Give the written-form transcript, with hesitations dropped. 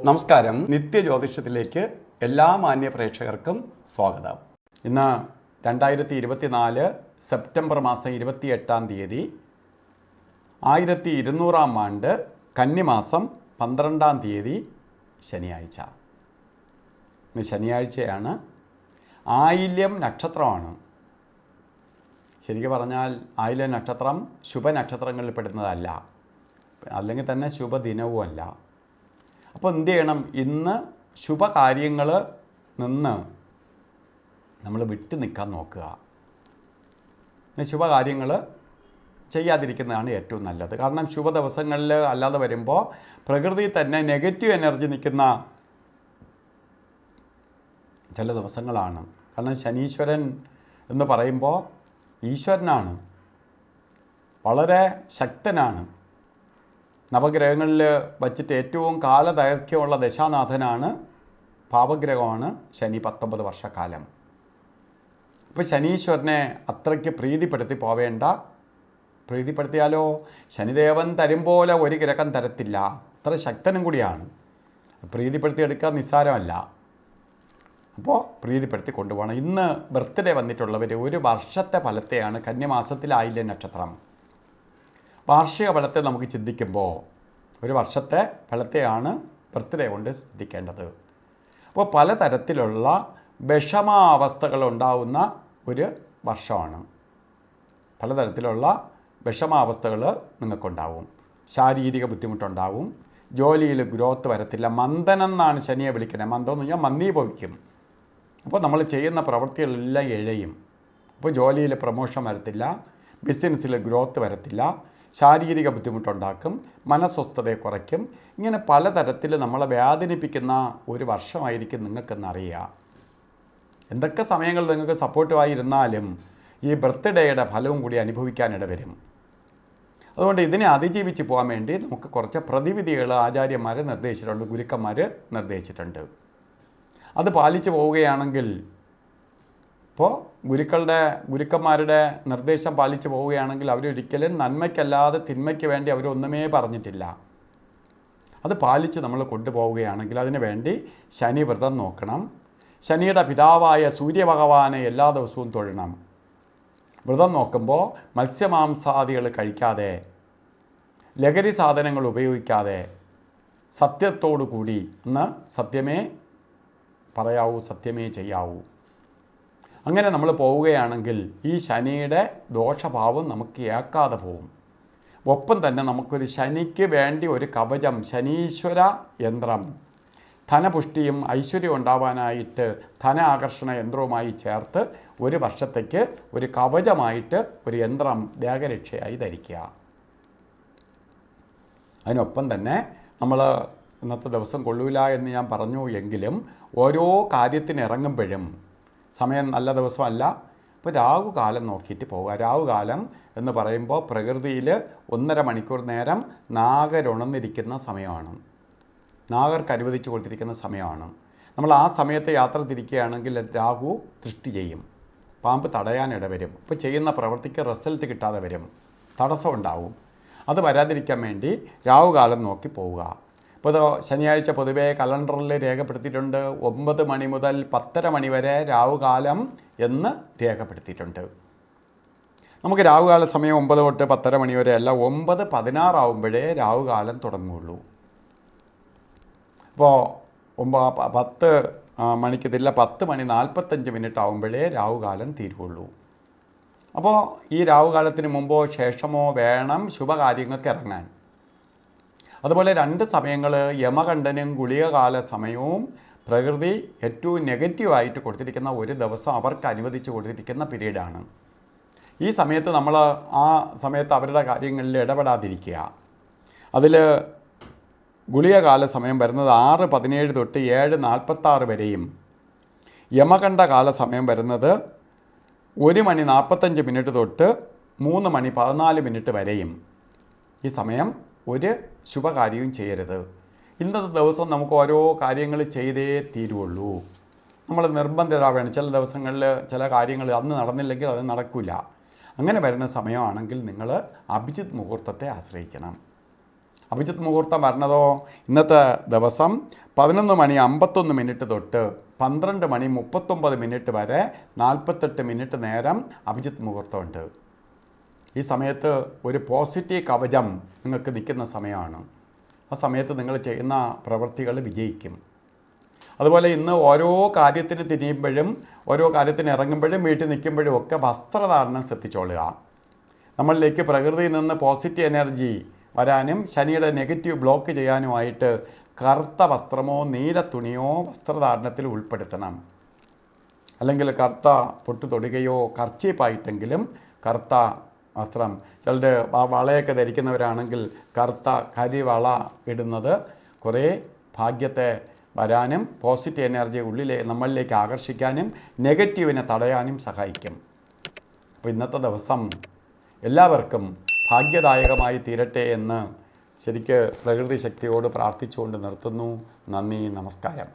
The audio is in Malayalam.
നമസ്കാരം. നിത്യജ്യോതിഷത്തിലേക്ക് എല്ലാ മാന്യ പ്രേക്ഷകർക്കും സ്വാഗതം. ഇന്ന് 2024 സെപ്റ്റംബർ മാസം 28-ാം തീയതി 1200-ാം ആണ്ട് കന്നിമാസം 12-ാം തീയതി ശനിയാഴ്ച. ഇന്ന് ശനിയാഴ്ചയാണ്. ആയില്യം നക്ഷത്രമാണ്. ശരിക്കും പറഞ്ഞാൽ ആയില്യം നക്ഷത്രം ശുഭനക്ഷത്രങ്ങളിൽ പെടുന്നതല്ല, അല്ലെങ്കിൽ തന്നെ ശുഭദിനവുമല്ല. അപ്പോൾ എന്ത് ചെയ്യണം? ഇന്ന് ശുഭകാര്യങ്ങൾ നിന്ന് നമ്മൾ വിട്ടു നിൽക്കാൻ നോക്കുക. ശുഭകാര്യങ്ങൾ ചെയ്യാതിരിക്കുന്നതാണ് ഏറ്റവും നല്ലത്. കാരണം ശുഭ ദിവസങ്ങളിൽ അല്ലാതെ വരുമ്പോൾ പ്രകൃതി തന്നെ നെഗറ്റീവ് എനർജി നിൽക്കുന്ന ചില ദിവസങ്ങളാണ്. കാരണം ശനീശ്വരൻ എന്ന് പറയുമ്പോൾ ഈശ്വരനാണ്, വളരെ ശക്തനാണ്. നവഗ്രഹങ്ങളിൽ വച്ചിട്ട് ഏറ്റവും കാലദൈർഘ്യമുള്ള ദശാനാഥനാണ്, പാപഗ്രഹമാണ് ശനി. 19 വർഷക്കാലം. അപ്പോൾ ശനീശ്വരനെ അത്രയ്ക്ക് പ്രീതിപ്പെടുത്തി പോവേണ്ട. പ്രീതിപ്പെടുത്തിയാലോ ശനിദേവൻ തരും പോലെ ഒരു ഗ്രഹം തരത്തില്ല, അത്ര ശക്തനും കൂടിയാണ്. പ്രീതിപ്പെടുത്തിയെടുക്കുക നിസ്സാരമല്ല. അപ്പോൾ പ്രീതിപ്പെടുത്തി കൊണ്ടുപോകണം. ഇന്ന് ബർത്ത്ഡേ വന്നിട്ടുള്ളവർ ഒരു വർഷത്തെ ഫലത്തെയാണ്, കന്യമാസത്തിലായില്യം നക്ഷത്രം. വാർഷിക ഫലത്തെ നമുക്ക് ചിന്തിക്കുമ്പോൾ ഒരു വർഷത്തെ ഫലത്തെയാണ് ബർത്ത്ഡേ കൊണ്ട് ചിന്തിക്കേണ്ടത്. അപ്പോൾ പലതരത്തിലുള്ള വിഷമാവസ്ഥകൾ ഉണ്ടാവുന്ന ഒരു വർഷമാണ്. പലതരത്തിലുള്ള വിഷമാവസ്ഥകൾ നിങ്ങൾക്കുണ്ടാവും. ശാരീരിക ബുദ്ധിമുട്ടുണ്ടാവും. ജോലിയിൽ ഗ്രോത്ത് വരത്തില്ല. മന്ദനം എന്നാണ് ശനിയെ വിളിക്കുന്നത്. മന്ദം എന്ന് പറഞ്ഞാൽ മന്ദീഭവിക്കും. അപ്പോൾ നമ്മൾ ചെയ്യുന്ന പ്രവൃത്തികളെല്ലാം ഇഴയും. അപ്പോൾ ജോലിയിൽ പ്രമോഷൻ വരത്തില്ല, ബിസിനസ്സിൽ ഗ്രോത്ത് വരത്തില്ല, ശാരീരിക ബുദ്ധിമുട്ടുണ്ടാക്കും, മനസ്വസ്ഥതയെ കുറയ്ക്കും. ഇങ്ങനെ പലതരത്തിൽ നമ്മളെ വേദനിപ്പിക്കുന്ന ഒരു വർഷമായിരിക്കും നിങ്ങൾക്കെന്നറിയുക. എന്തൊക്കെ സമയങ്ങൾ നിങ്ങൾക്ക് സപ്പോർട്ടീവായിരുന്നാലും ഈ ബർത്ത്ഡേയുടെ ഫലവും കൂടി അനുഭവിക്കാനിട വരും. അതുകൊണ്ട് ഇതിനെ അതിജീവിച്ച് പോകാൻ വേണ്ടി നമുക്ക് കുറച്ച് പ്രതിവിധികൾ ആചാര്യന്മാർ നിർദ്ദേശിച്ചിട്ടുണ്ട്, ഗുരുക്കന്മാർ നിർദ്ദേശിച്ചിട്ടുണ്ട്. അത് പാലിച്ചു പോവുകയാണെങ്കിൽ, ഇപ്പോൾ ഗുരുക്കന്മാരുടെ നിർദ്ദേശം പാലിച്ചു പോവുകയാണെങ്കിൽ അവരൊരിക്കലും നന്മയ്ക്കല്ലാതെ തിന്മയ്ക്ക് വേണ്ടി അവരൊന്നുമേ പറഞ്ഞിട്ടില്ല. അത് പാലിച്ച് നമ്മൾ കൊണ്ടുപോവുകയാണെങ്കിൽ അതിനു വേണ്ടി ശനി വ്രതം നോക്കണം. ശനിയുടെ പിതാവായ സൂര്യഭഗവാനെ എല്ലാ ദിവസവും തൊഴണം. വ്രതം നോക്കുമ്പോൾ മത്സ്യമാംസാദികൾ കഴിക്കാതെ, ലഹരി സാധനങ്ങൾ ഉപയോഗിക്കാതെ, സത്യത്തോടു കൂടി എന്ന് സത്യമേ പറയാവൂ, സത്യമേ ചെയ്യാവൂ. അങ്ങനെ നമ്മൾ പോവുകയാണെങ്കിൽ ഈ ശനിയുടെ ദോഷഭാവം നമുക്ക് ഏക്കാതെ പോവും. ഒപ്പം തന്നെ നമുക്കൊരു ശനിക്ക് വേണ്ടി ഒരു കവചം, ശനീശ്വര യന്ത്രം, ധനപുഷ്ടിയും ഐശ്വര്യം ഉണ്ടാവാനായിട്ട് ധന ആകർഷണ യന്ത്രവുമായി ചേർത്ത് ഒരു വർഷത്തേക്ക് ഒരു കവചമായിട്ട് ഒരു യന്ത്രം ദേഹരക്ഷയായി ധരിക്കുക. അതിനൊപ്പം തന്നെ നമ്മൾ ഇന്നത്തെ ദിവസം കൊള്ളൂല എന്ന് ഞാൻ പറഞ്ഞു എങ്കിലും ഓരോ കാര്യത്തിന് ഇറങ്ങുമ്പോഴും സമയം നല്ല ദിവസമല്ല. ഇപ്പോൾ രാഹുകാലം നോക്കിയിട്ട് പോവുക. രാഹുകാലം എന്ന് പറയുമ്പോൾ പ്രകൃതിയിൽ 1.5 മണിക്കൂർ നേരം നാഗരുണർന്നിരിക്കുന്ന സമയമാണ്, നാഗർക്ക് അനുവദിച്ചു കൊടുത്തിരിക്കുന്ന സമയമാണ്. നമ്മൾ ആ സമയത്ത് യാത്ര തിരിക്കുകയാണെങ്കിൽ രാഹു ദൃഷ്ടി ചെയ്യും, പാമ്പ് തടയാനിട വരും. ഇപ്പോൾ ചെയ്യുന്ന പ്രവൃത്തിക്ക് റിസൾട്ട് കിട്ടാതെ വരും, തടസ്സമുണ്ടാവും. അത് വരാതിരിക്കാൻ വേണ്ടി രാഹുകാലം നോക്കി പോവുക. ഇപ്പോൾ ശനിയാഴ്ച പൊതുവേ കലണ്ടറിൽ രേഖപ്പെടുത്തിയിട്ടുണ്ട് 9 മണി മുതൽ 10:30 മണി വരെ രാഹുകാലം എന്ന് രേഖപ്പെടുത്തിയിട്ടുണ്ട്. നമുക്ക് രാഹുകാല സമയം 9 തൊട്ട് 10:30 മണി വരെ അല്ല, 9:16 ആവുമ്പോഴേ രാഹുകാലം തുടങ്ങുകയുള്ളൂ. ഇപ്പോൾ 10 മണിക്ക് ഇതില്ല, 10 മണി 45 മിനിറ്റ് ആവുമ്പോഴേ രാഹുകാലം തീരുകയുള്ളൂ. അപ്പോൾ ഈ രാഹുകാലത്തിന് മുമ്പോ ശേഷമോ വേണം ശുഭകാര്യങ്ങൾക്ക് ഇറങ്ങാൻ. അതുപോലെ 2 സമയങ്ങൾ, യമകണ്ഠനും ഗുളികകാല സമയവും പ്രകൃതി ഏറ്റവും നെഗറ്റീവായിട്ട് കൊടുത്തിരിക്കുന്ന ഒരു ദിവസം അവർക്ക് അനുവദിച്ച് കൊടുത്തിരിക്കുന്ന പീരീഡാണ്. ഈ സമയത്ത് നമ്മൾ ആ സമയത്ത് അവരുടെ കാര്യങ്ങളിൽ ഇടപെടാതിരിക്കുക. അതിൽ ഗുളികകാല സമയം വരുന്നത് 6:17 തൊട്ട് 7:46 വരെയും, യമകണ്ഠ കാല സമയം വരുന്നത് 1 മണി 45 മിനിറ്റ് തൊട്ട് 3 മണി 14 മിനിറ്റ് വരെയും. ഈ സമയം ഒരു ശുഭകാര്യവും ചെയ്യരുത്. ഇന്നത്തെ ദിവസം നമുക്ക് ഓരോ കാര്യങ്ങൾ ചെയ്തേ തീരുള്ളൂ. നമ്മൾ നിർബന്ധിതരാവുകയാണ്. ചില ദിവസങ്ങളിൽ ചില കാര്യങ്ങൾ അന്ന് നടന്നില്ലെങ്കിൽ അത് നടക്കില്ല. അങ്ങനെ വരുന്ന സമയമാണെങ്കിൽ നിങ്ങൾ അഭിജിത്ത് മുഹൂർത്തത്തെ ആശ്രയിക്കണം. അഭിജിത്ത് മുഹൂർത്തം വരണതോ ഇന്നത്തെ ദിവസം 11:51 തൊട്ട് 12:39 വരെ 48 മിനിറ്റ് നേരം അഭിജിത്ത് മുഹൂർത്തമുണ്ട്. ഈ സമയത്ത് ഒരു പോസിറ്റീവ് കവചം നിങ്ങൾക്ക് നിൽക്കുന്ന സമയമാണ്. ആ സമയത്ത് നിങ്ങൾ ചെയ്യുന്ന പ്രവൃത്തികൾ വിജയിക്കും. അതുപോലെ ഇന്ന് ഓരോ കാര്യത്തിന് തിരിയുമ്പോഴും ഓരോ കാര്യത്തിന് ഇറങ്ങുമ്പോഴും വീട്ടിൽ നിൽക്കുമ്പോഴും ഒക്കെ വസ്ത്രധാരണം ശ്രദ്ധിച്ചോളുക. നമ്മളിലേക്ക് പ്രകൃതിയിൽ നിന്ന് പോസിറ്റീവ് എനർജി വരാനും ശനിയുടെ നെഗറ്റീവ് ബ്ലോക്ക് ചെയ്യാനുമായിട്ട് കറുത്ത വസ്ത്രമോ നീല തുണിയോ വസ്ത്രധാരണത്തിൽ ഉൾപ്പെടുത്തണം. അല്ലെങ്കിൽ കറുത്ത പൊട്ട് തൊടുകയോ കർച്ചീപ്പായിട്ടെങ്കിലും കറുത്ത വസ്ത്രം, ചിലർ വളയൊക്കെ ധരിക്കുന്നവരാണെങ്കിൽ കറുത്ത കരിവള ഇടുന്നത് കുറേ ഭാഗ്യത്തെ വരാനും പോസിറ്റീവ് എനർജി നമ്മളിലേക്ക് ആകർഷിക്കാനും നെഗറ്റീവിനെ തടയാനും സഹായിക്കും. അപ്പോൾ ഇന്നത്തെ ദിവസം എല്ലാവർക്കും ഭാഗ്യദായകമായി തീരട്ടെ എന്ന് ശരിക്ക് പ്രകൃതി ശക്തിയോട് പ്രാർത്ഥിച്ചുകൊണ്ട് നിർത്തുന്നു. നന്ദി, നമസ്കാരം.